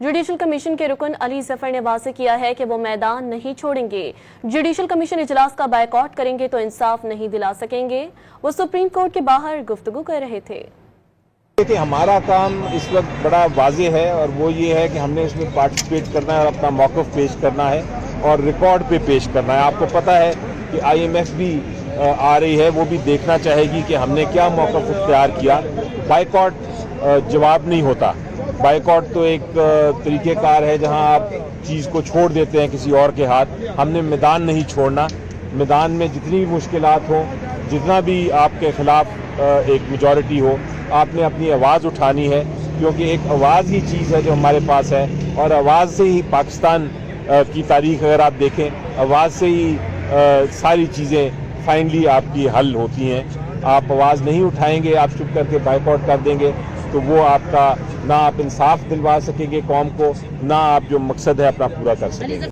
Judicial commission کے رکن علی ظفر نے واضح کیا ہے کہ وہ میدان نہیں چھوڑیں گے۔ جوڈیشل کمیشن اجلاس کا بائیکاٹ کریں گے تو انصاف نہیں دلا سکیں گے۔ وہ سپریم کورٹ کے باہر گفتگو کر رہے تھے۔ ہمارا کام اس وقت بڑا واضح ہے اور وہ یہ ہے کہ ہم نے اس میں پارٹیسپیٹ کرنا ہے اور اپنا موقف پیش کرنا ہے اور ریکارڈ پہ پیش کرنا ہے۔ آپ کو پتہ ہے کہ IMF بھی آ رہی ہے، وہ بھی دیکھنا چاہے گی کہ ہم نے کیا موقف اختیار کیا۔ بائیکاٹ جواب نہیں ہوتا۔ بائیکاٹ تو ایک طریقہ کار ہے جہاں آپ چیز کو چھوڑ دیتے ہیں کسی اور کے ہاتھ۔ ہم نے میدان نہیں چھوڑنا۔ میدان میں جتنی بھی مشکلات ہوں، جتنا بھی آپ کے خلاف ایک میجورٹی ہو، آپ نے اپنی آواز اٹھانی ہے، کیونکہ ایک آواز ہی چیز ہے جو ہمارے پاس ہے، اور آواز سے ہی پاکستان کی تاریخ اگر آپ دیکھیں، آواز سے ہی ساری چیزیں فائنلی آپ کی حل ہوتی ہیں۔ آپ آواز نہیں اٹھائیں گے، آپ چپ کر کے بائیکاٹ کر دیں گے تو وہ آپ کا نہ آپ انصاف دلوا سکیں گے قوم کو، نہ آپ جو مقصد ہے اپنا پورا کر سکیں گے۔